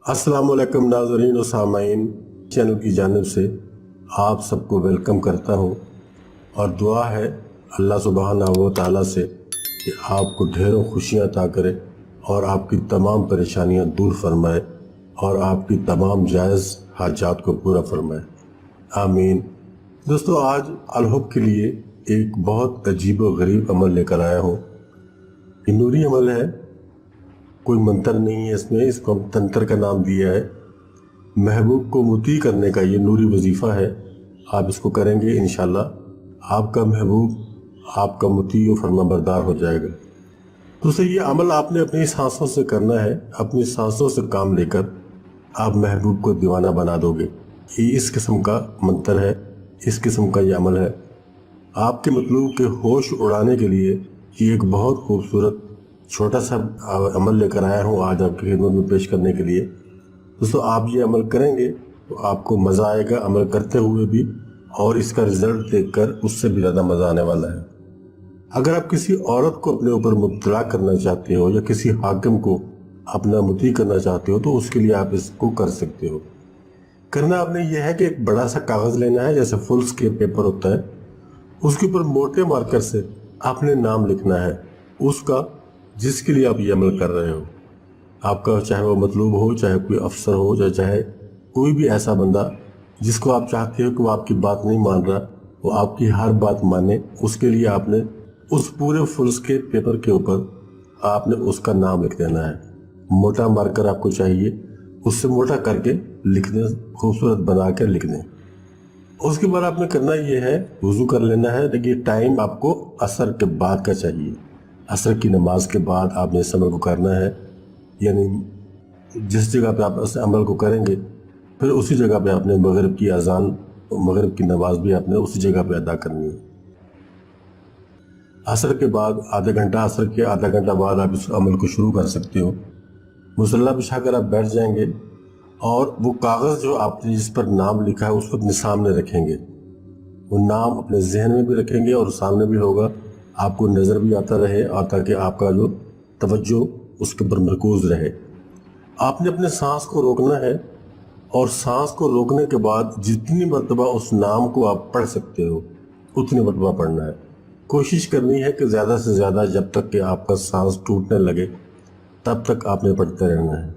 अस्सलामुअलैकुम नाज़रीन और सामाइन, चैनल की जानिब से आप सबको वेलकम करता हूँ और दुआ है अल्लाह सुब्हानहू व तआला से कि आपको ढेरों खुशियाँ अता करे और आपकी तमाम परेशानियाँ दूर फरमाए और आपकी तमाम जायज़ हाजात को पूरा फरमाए, आमीन। दोस्तों, आज अलहुब के लिए एक बहुत अजीब व गरीब अमल लेकर आया हूँ। ये नूरी अमल है, कोई मंत्र नहीं है इसमें, इसको तंत्र का नाम दिया है। महबूब को मुती करने का ये नूरी वजीफ़ा है। आप इसको करेंगे इंशाल्लाह आपका महबूब आपका मुती व फरमाबरदार हो जाएगा। तो ये अमल आपने अपनी सांसों से करना है, अपनी सांसों से काम लेकर आप महबूब को दीवाना बना दोगे। ये इस किस्म का मंत्र है, इस किस्म का ये अमल है। आपके मतलूब के होश उड़ाने के लिए ये एक बहुत खूबसूरत छोटा सा अमल लेकर आया हूँ आज आपकी खिदमत में पेश करने के लिए। दोस्तों, आप ये अमल करेंगे तो आपको मज़ा आएगा अमल करते हुए भी, और इसका रिज़ल्ट देखकर उससे भी ज़्यादा मज़ा आने वाला है। अगर आप किसी औरत को अपने ऊपर मुब्तला करना चाहते हो या किसी हाकिम को अपना मुती करना चाहते हो तो उसके लिए आप इसको कर सकते हो। करना आपने ये है कि एक बड़ा सा कागज़ लेना है, जैसे फुल स्केप पेपर होता है, उसके ऊपर मोटे मार्कर से आपने नाम लिखना है उसका जिसके लिए आप ये अमल कर रहे हो। आपका चाहे वो मतलूब हो, चाहे कोई अफसर हो, चाहे कोई भी ऐसा बंदा जिसको आप चाहते हो कि वो आपकी बात नहीं मान रहा, वो आपकी हर बात माने, उसके लिए आपने उस पूरे फुल स्केप पेपर के ऊपर आपने उसका नाम लिख देना है। मोटा मार्कर आपको चाहिए, उससे मोटा करके लिख दें, खूबसूरत बना कर लिख दें। उसके बाद आपने करना ये है, वुज़ू कर लेना है। लेकिन टाइम आपको असर के बाद का चाहिए। असर की नमाज के बाद आपने इस अमल को करना है, यानी जिस जगह पे आप इस अमल को करेंगे फिर उसी जगह पे आपने मगरिब की अजान, मगरिब की नमाज भी आपने उसी जगह पे अदा करनी है। असर के बाद आधा घंटा, असर के आधा घंटा बाद आप इस अमल को शुरू कर सकते हो। मुसल्ला बिछा कर आप बैठ जाएंगे और वो कागज़ जो आपने जिस पर नाम लिखा है उसको अपने सामने रखेंगे। वो नाम अपने जहन में भी रखेंगे और सामने भी होगा, आपको नज़र भी आता रहे, और ताकि आपका जो तवज्जो उसके ऊपर मरकूज़ रहे। आपने अपने सांस को रोकना है और सांस को रोकने के बाद जितनी मरतबा उस नाम को आप पढ़ सकते हो उतनी मरतबा पढ़ना है। कोशिश करनी है कि ज़्यादा से ज़्यादा जब तक कि आपका सांस टूटने लगे तब तक आपने पढ़ते रहना है।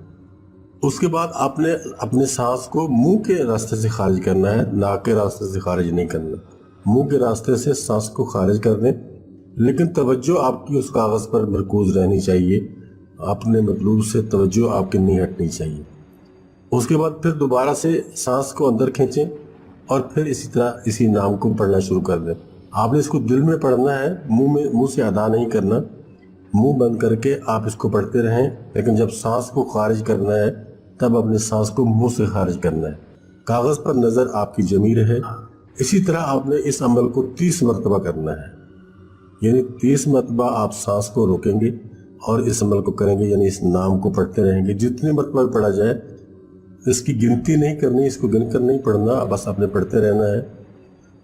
उसके बाद आपने अपने सांस को मुंह के रास्ते से खारिज करना है, नाक के रास्ते से खारिज नहीं करना। मुंह के रास्ते से सांस को खारिज कर दें, लेकिन तवज्जो आपकी उस कागज़ पर मरकूज़ रहनी चाहिए। अपने मतलूब से तवज्जो आपकी नहीं हटनी चाहिए। उसके बाद फिर दोबारा से सांस को अंदर खींचें और फिर इसी तरह इसी नाम को पढ़ना शुरू कर दें। आपने इसको दिल में पढ़ना है, मुंह से अदा नहीं करना। मुंह बंद करके आप इसको पढ़ते रहें, लेकिन जब सांस को खारिज करना है तब अपने सांस को मुंह से खारिज करना है। कागज़ पर नज़र आपकी जमी रहे। इसी तरह आपने इस अमल को 30 मरतबा करना है, यानी 30 मरतबा आप सांस को रोकेंगे और इस अमल को करेंगे, यानी इस नाम को पढ़ते रहेंगे। जितने मरतबा पढ़ा जाए, इसकी गिनती नहीं करनी, इसको गिन कर नहीं पढ़ना, बस आपने पढ़ते रहना है।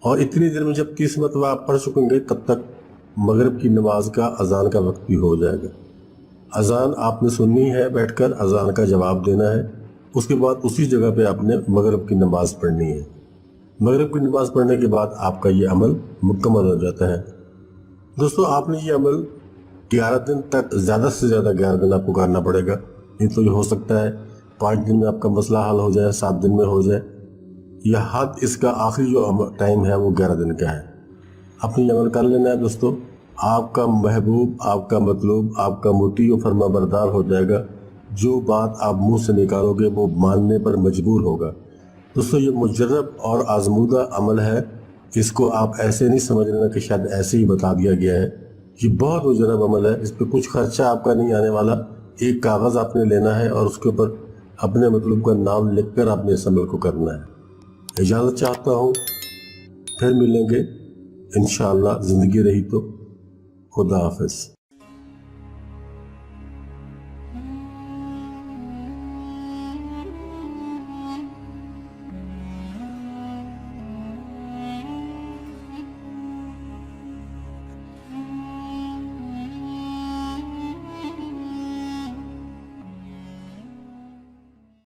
और इतनी देर में जब 30 मरतबा आप पढ़ चुकेंगे तब तक मगरिब की नमाज का अजान का वक्त भी हो जाएगा। अजान आपने सुननी है, बैठकर अजान का जवाब देना है। उसके बाद उसी जगह पे आपने मगरिब की नमाज पढ़नी है। मगरिब की नमाज पढ़ने के बाद आपका ये अमल मुकम्मल हो जाता है। दोस्तों, आपने ये अमल 11 दिन तक, ज़्यादा से ज़्यादा 11 दिन आपको करना पड़ेगा। नहीं तो ये हो सकता है 5 दिन में आपका मसला हल हो जाए, 7 दिन में हो जाए। यह हद, इसका आखिरी जो टाइम है वो 11 दिन का है। अपनी अमल कर लेना है दोस्तों, आपका महबूब, आपका मतलूब, आपका मुती व फरमाबरदार हो जाएगा। जो बात आप मुंह से निकालोगे वो मानने पर मजबूर होगा। दोस्तों, ये मुजर्रब और आजमूदा अमल है। इसको आप ऐसे नहीं समझ लेना कि शायद ऐसे ही बता दिया गया है। ये बहुत मुजर्रब अमल है, इस पर कुछ खर्चा आपका नहीं आने वाला। एक कागज़ आपने लेना है और उसके ऊपर अपने मतलब का नाम लिखकर आपने इस अमल को करना है। इजाज़त चाहता हूँ, फिर मिलेंगे इंशाअल्लाह, ज़िंदगी रही तो। खुदा हाफ़िज़।